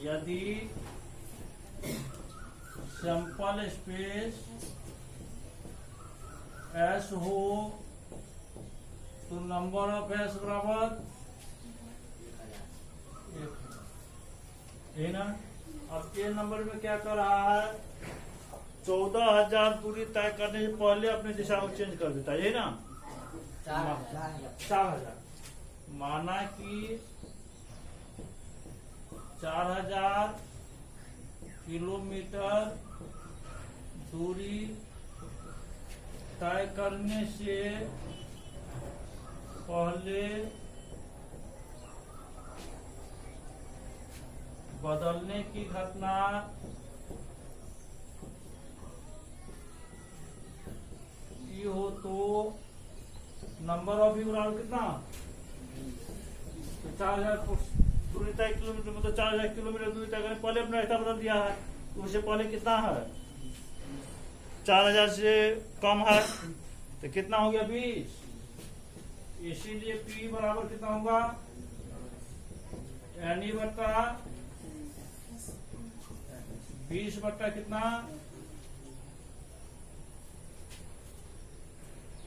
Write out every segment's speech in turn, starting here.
यदि sample space S हो तो नंबर ऑफ एस बराबर 1 है ना। अब ये नंबर में क्या कर रहा है, 14,000 दूरी तय करने से पहले अपनी दिशा को चेंज कर देता है, ये ना 4,000। माना कि 4,000 किलोमीटर दूरी तय करने से पहले बदलने की घटना ये हो तो नंबर ऑफ यू बराबर कितना, तो 4,000 दूरी तय किलोमीटर मतलब 4,000 किलोमीटर दूरी तय करने पहले अपना रास्ता बदल दिया है, तो उससे पहले कितना है 4,000 से कम है तो कितना हो गया 20। इसीलिए P बराबर कितना होगा NE बट्टा 20 बट्टा कितना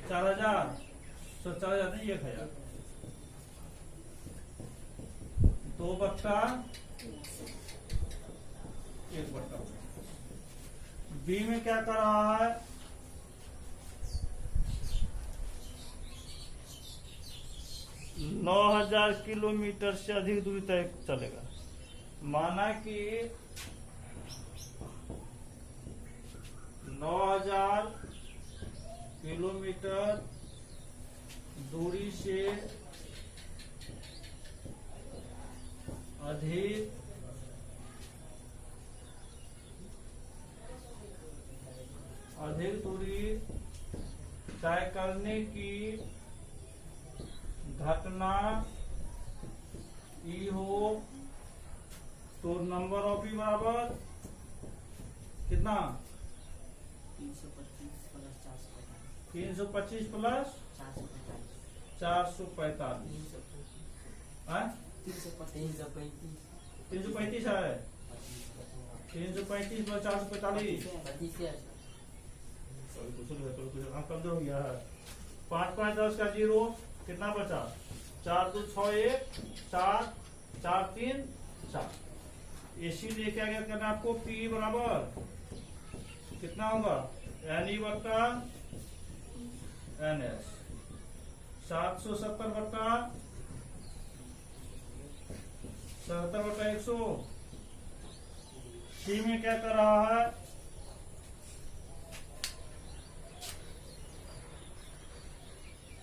4,000, 4,000 नहीं 1,000, 2 बट्टा 1 बट्टा। बी में क्या कर रहा है, नौ 9,000 किलोमीटर से अधिक दूरी तय चलेगा। माना कि 9,000 किलोमीटर दूरी से अधिक दूरी तय करने की घटना ई हो तो नंबर ऑफ ई बराबर कितना 325 प्लस 445 है 335 है 335 प्लस 445 कमजोर हो गया है। 5 5 10 का 0 कितना बचा 4 2 6 1 4 4 3 4। इसीलिए क्या क्या करना आपको P बराबर कितना होगा NE बट्टा NS 770 बट्टा 77 बट्टा 100। सी में क्या कर रहा है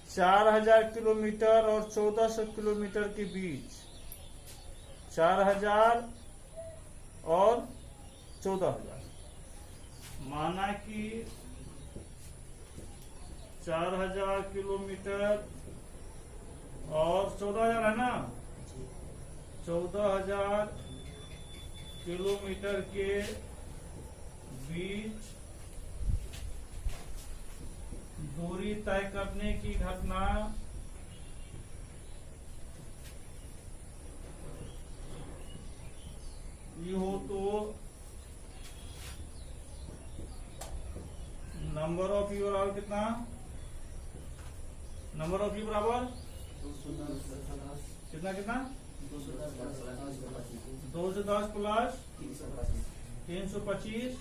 4,000 किलोमीटर और 1,400 किलोमीटर के बीच 4,000 और 14,000। माना कि 4,000 किलोमीटर और 14,000 है ना, 14,000 किलोमीटर के बीच दूरी तय करने की घटना ये हो तो नंबर ऑफ यू बराबर कितना, नंबर ऑफ यू बराबर कितना कितना 210 प्लस 325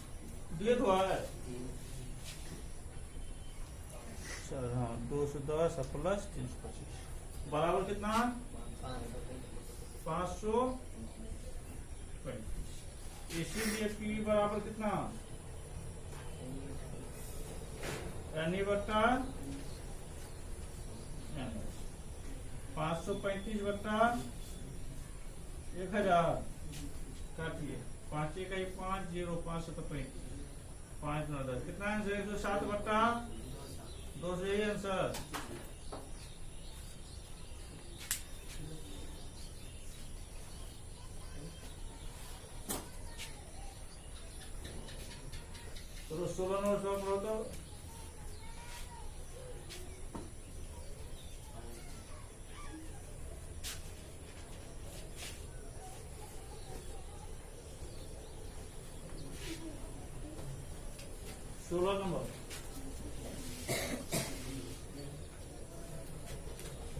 दिए तो है सर। हाँ 210 प्लस 325 बराबर कितना 535। इसीलिए P बराबर कितना NE बट्टा 535 बट्टा 1,000 काटिए 5 1 5 0 5 7 5 9 10 कितना आंसर 107 बट्टा 200 यही आंसर। तो 16 नंबर सॉल्व करो तो 16 नंबर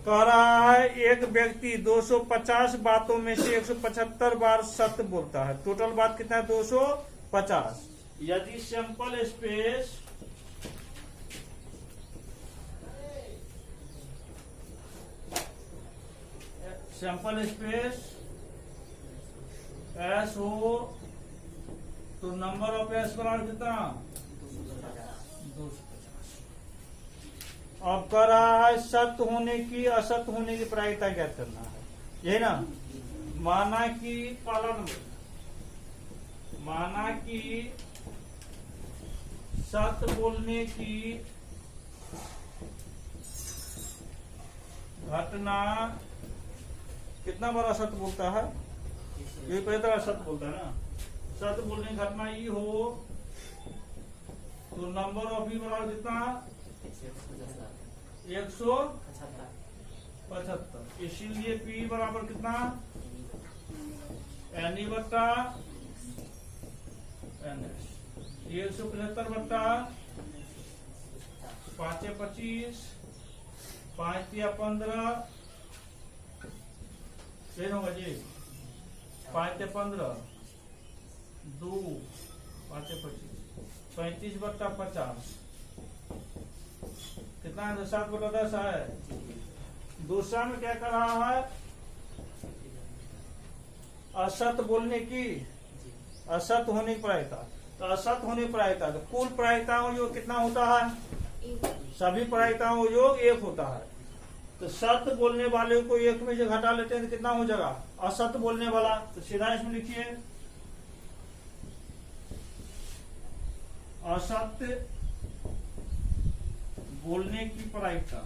कह रहा है एक व्यक्ति 250 बातों में से 175 बार सत्य बोलता है। टोटल बात कितना है? 250। यदि सैंपल स्पेस एस हो तो नंबर ऑफ एस बराबर कितना? 250। अब कह रहा है सत्य होने की असत्य होने की प्रायिकता ज्ञात करना है, यही ना। माना कि पहला नंबर, माना कि सत्य बोलने की घटना कितना बार असत्य बोलता है? ये पहले तरह सत्य बोलता है ना। सत्य बोलने की घटना ई हो तो नंबर ऑफ ई बराबर कितना? 175। इसीलिए पी बराबर कितना? एन बट्टा एन एस। 175 बट्टा 5 25, 5 या 15 होगा जी। 5 या 15 2 5 या 25, 35 बट्टा 50 कितना है? 7 बटा 10 है। दूसरा में क्या कर रहा है? असत्य बोलने की असत्य होने की प्रायिकता। तो असत्य होने की प्रायिकता तो कुल प्रायिकताओं योग कितना होता है? सभी प्रायिकताओं योग 1 होता है। तो सत्य बोलने वाले को 1 में जो घटा लेते हैं तो कितना हो जाएगा? असत्य बोलने वाला। तो सीधा इसमें लिखिए असत्य बोलने की प्रायिकता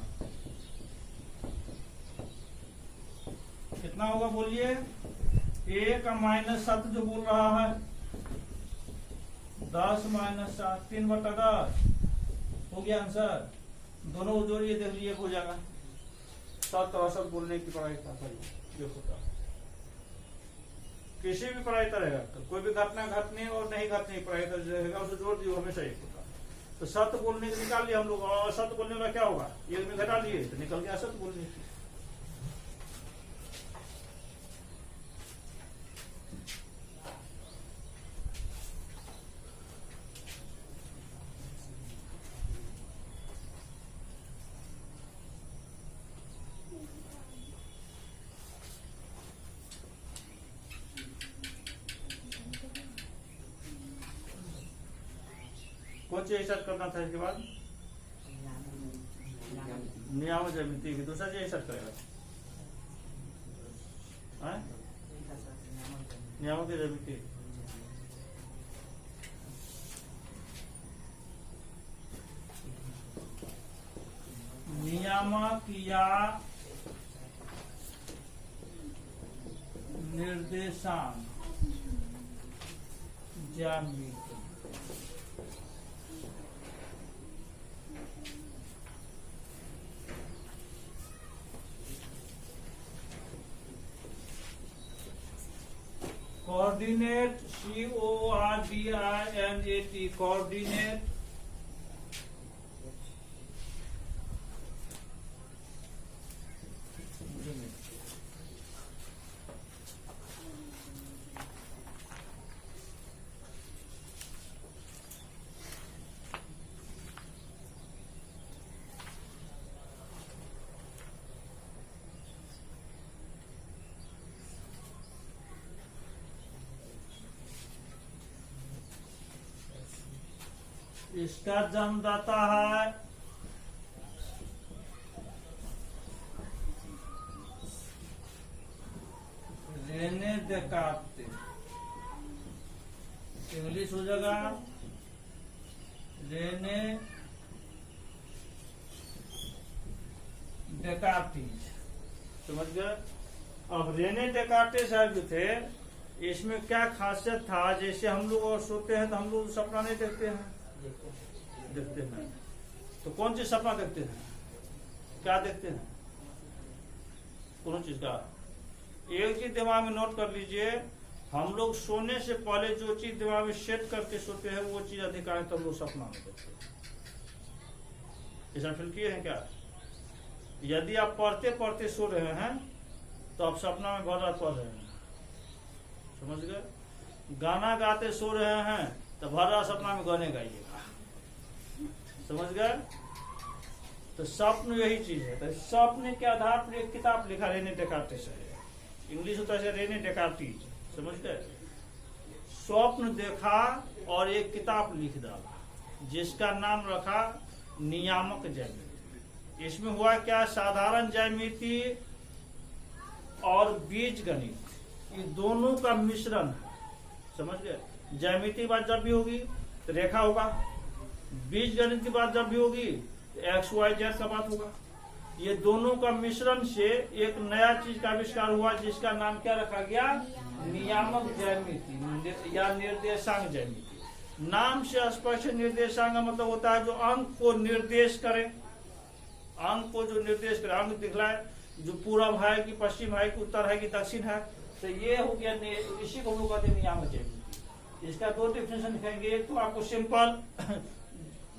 कितना होगा? बोलिए। 1 माइनस सत्य जो बोल रहा है 10 माइनस 7 3 बटा 10 हो गया आंसर। दोनों जोड़िए देख लीजिए हो जाएगा। सत्य और असत्य बोलने की प्रायिकता ये होता है। किसी भी प्रायिकता रहेगा तो कोई भी घटना घटने और नहीं घटने की प्रायिकता रहेगा उसे जोड़ दिए हमेशा एक होता है। तो सत्य बोलने के निकाल लिया हम लोग और असत्य बोलने वाला क्या होगा? 1 में घटा लिए तो निकल गया असत्य बोलने की। कौन सी हिसाब करना था इसके बाद? नियामक ज्यामिति की। दूसरा चीज हिसाब करेगा नियामक ज्यामिति। नियामक या निर्देशांक ज्यामिति। कोऑर्डिनेट COORDINATE कोऑर्डिनेट इसका जन्मदाता है रेने देकार्ते। इंग्लिश हो जाएगा रेने डेकार्टिस। समझ गए? अब रेने डेकार्टिस साहब जो थे इसमें क्या खासियत था? जैसे हम लोग और सोते हैं तो हम लोग सपना नहीं देखते हैं, देखते हैं। तो कौन सी सपना देखते हैं? क्या देखते हैं? कौन चीज का? एक चीज दिमाग में नोट कर लीजिए हम लोग सोने से पहले जो चीज दिमाग में सेट करके सोते हैं वो चीज अधिकांश हम लोग सपना में देखते हैं। ऐसा फील किए हैं क्या? यदि आप पढ़ते पढ़ते सो रहे हैं तो आप सपना में भर रात पढ़ रहे हैं, समझ गए? गाना गाते सो रहे हैं तो भर रात सपना में गाने गाइएगा, समझ गए? तो स्वप्न यही चीज है। तो स्वप्न के आधार पर एक किताब लिखा रेने डेकार्टिस है, इंग्लिश होता है रेने डेकार्टिस, समझ गए? स्वप्न देखा और एक किताब लिख डाला जिसका नाम रखा नियामक ज्यामिति। इसमें हुआ क्या, साधारण ज्यामिति और बीज गणित ये दोनों का मिश्रण है, समझ गए? ज्यामिति की बात जब भी होगी तो रेखा होगा, बीज गणित की बात जब भी होगी तो एक्स वाई जेड का बात होगा। ये दोनों का मिश्रण से एक नया चीज का आविष्कार हुआ जिसका नाम क्या रखा गया, नियामक ज्यामिति या निर्देशांक ज्यामिति। नाम से स्पष्ट निर्देशांक का मतलब होता है जो अंक को निर्देश करे, अंक को जो निर्देश करे, अंक दिखलाए, जो पूर्व है कि पश्चिम है कि उत्तर है कि दक्षिण है। तो ये हो गया, इसी को हम लोग कहते हैं नियामक ज्यामिति। इसका दो डिफिनेशन दिखाएंगे। एक तो आपको सिंपल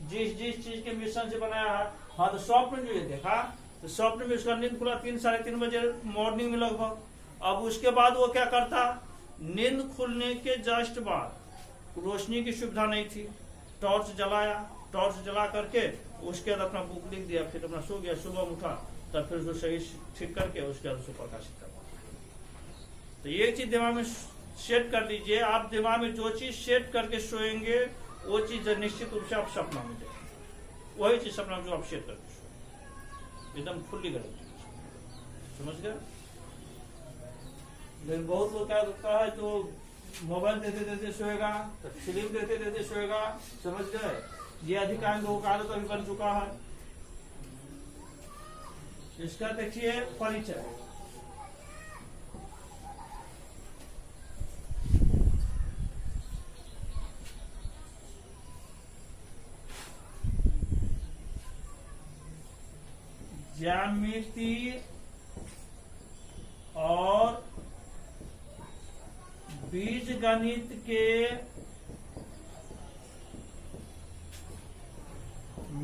जिस चीज के मिश्रण से बनाया है। हाँ, तो स्वप्न जो ये देखा तो स्वप्न में उसका नींद खुला 3 साढ़े 3 बजे मॉर्निंग में लगभग। अब उसके बाद वो क्या करता, नींद खुलने के जस्ट बाद, रोशनी की सुविधा नहीं थी, टॉर्च जलाया, टॉर्च जला करके उसके बाद अपना बुक लिख दिया, फिर अपना सो गया। सुबह उठा तब फिर उसको सही ठीक करके उसके बाद उसको प्रकाशित करवा। तो ये चीज दिमाग में सेट कर लीजिए। आप दिमाग में जो चीज सेट करके सोएंगे वो चीज निश्चित रूप से आप सपना में देखेंगे, वही चीज सपना जो आप सेट करके सोएंगे, एकदम फुल्ली गलत, समझ गए? लेकिन बहुत लोग क्या होता है, तो मोबाइल देते देते सोएगा, तो फिल्म देते देते सोएगा, समझ गए? ये अधिकांश लोगों का आदत अभी बन चुका है। इसका देखिए परिचय। ज्यामिति और बीज गणित के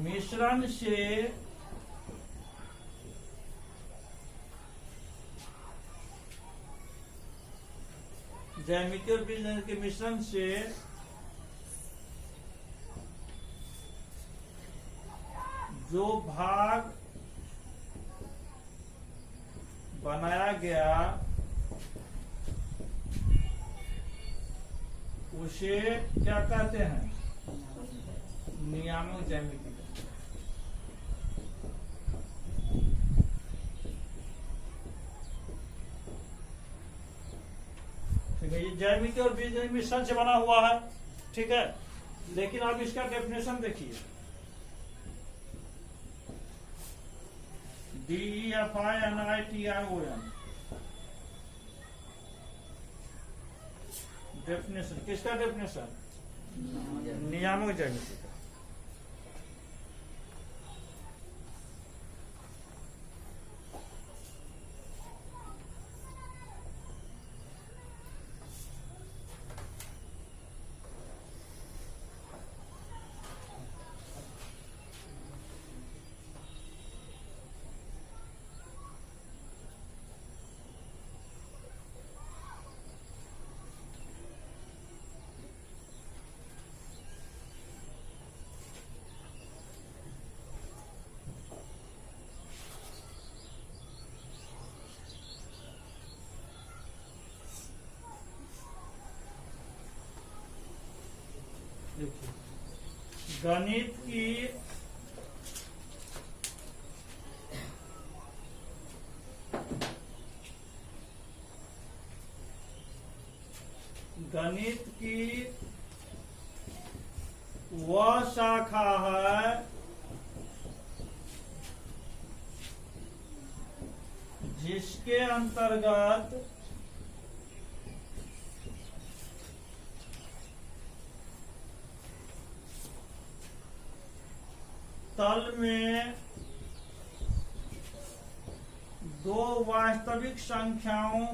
मिश्रण से ज्यामिति और बीज गणित के मिश्रण से जो भाग बनाया गया उसे क्या कहते हैं, नियामक ज्यामिति। ठीक है, ये ज्यामिति और बीजगणित मिश्रण से बना हुआ है, ठीक है? लेकिन अब इसका डेफिनेशन देखिए, DEFINITION डेफिनेशन। किसका डेफिनेशन? नियामक ज्यामिति का। गणित की वह शाखा है जिसके अंतर्गत तल में दो वास्तविक संख्याओं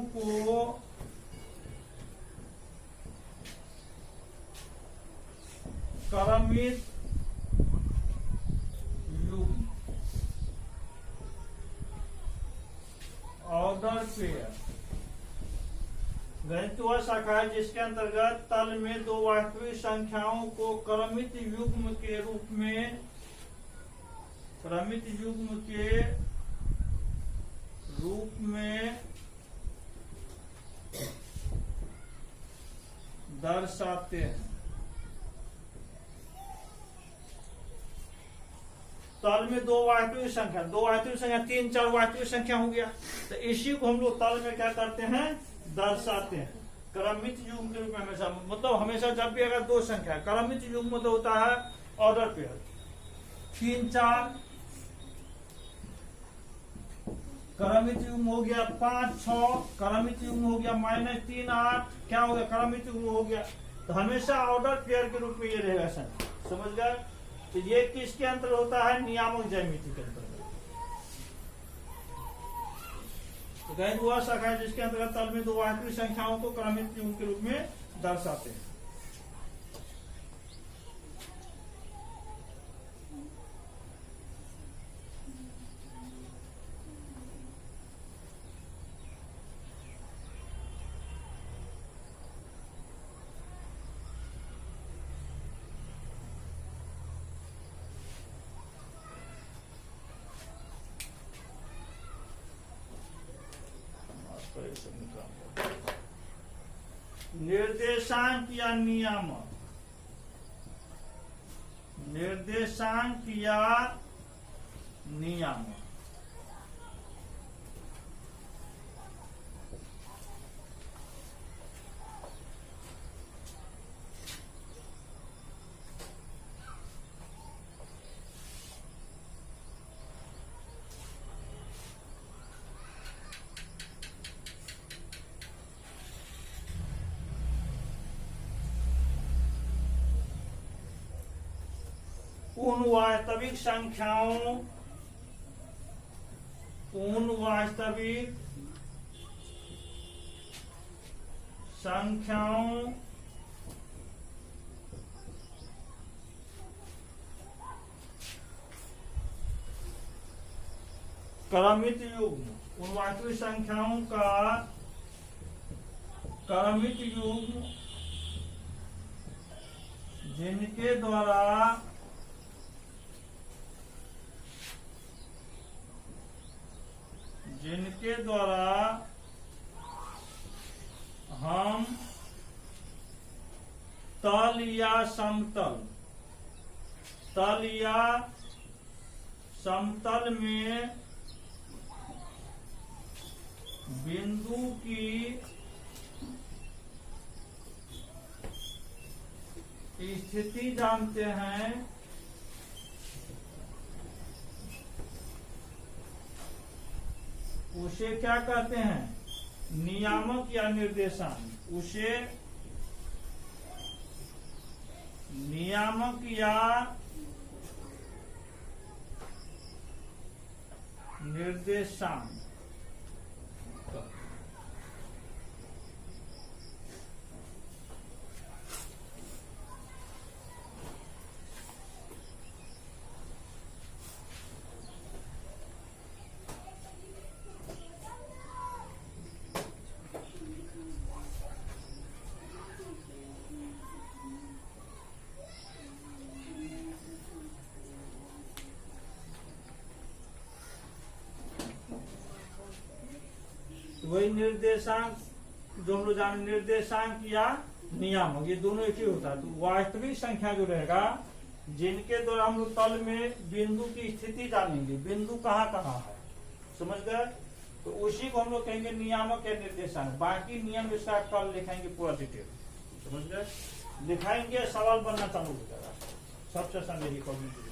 को क्रमित युग्म ऑर्डर पेयर। गणित वह शाखा है जिसके अंतर्गत तल में दो वास्तविक संख्याओं को क्रमित युग्म के रूप में दर्शाते हैं। तल में दो वास्तविक संख्या 3 4 वास्तविक संख्या हो गया, तो इसी को हम लोग तल में क्या करते हैं, दर्शाते हैं क्रमित युग्म के रूप में। हमेशा मतलब हमेशा जब भी अगर दो संख्या क्रमित युग्म मतलब होता है ऑर्डर पेयर। 3 4 क्रमित युग्म हो गया, 5 6 क्रमित युग्म हो गया, -3 8 क्या हो गया, क्रमित युग्म हो गया। तो हमेशा ऑर्डर पेयर के रूप में ये रहेगा संख्या, समझ गए। तो ये किसके अंतर होता है, नियामक ज्यामिति के अंतर्गत। तो गणित वह शाखा है जिसके अंतर्गत तल में दो वास्तविक संख्याओं को क्रमित युग्म के रूप में दर्शाते हैं। निर्देशांक या नियामक, उन वास्तविक संख्याओं क्रमित युग्म, उन वास्तविक संख्याओं का क्रमित युग्म जिनके द्वारा हम तल या समतल में बिंदु की स्थिति जानते हैं, उसे क्या कहते हैं, नियामक या निर्देशांक। उसे नियामक या निर्देशांक। वही निर्देशांक जो हम लोग जाने, निर्देशांक या नियामक, ये दोनों एक ही होता है। तो वास्तविक संख्या जो रहेगा जिनके द्वारा हम लोग तल में बिंदु की स्थिति जानेंगे, बिंदु कहाँ कहाँ है, समझ गए। तो उसी को हम लोग कहेंगे नियामक या निर्देशांक। बाकी नियम इसका कल लिखाएंगे पूरा डिटेल, समझ गए। लिखाएंगे, सवाल बनना चालू हो जाएगा सबसे संदेही कॉग्निटिव।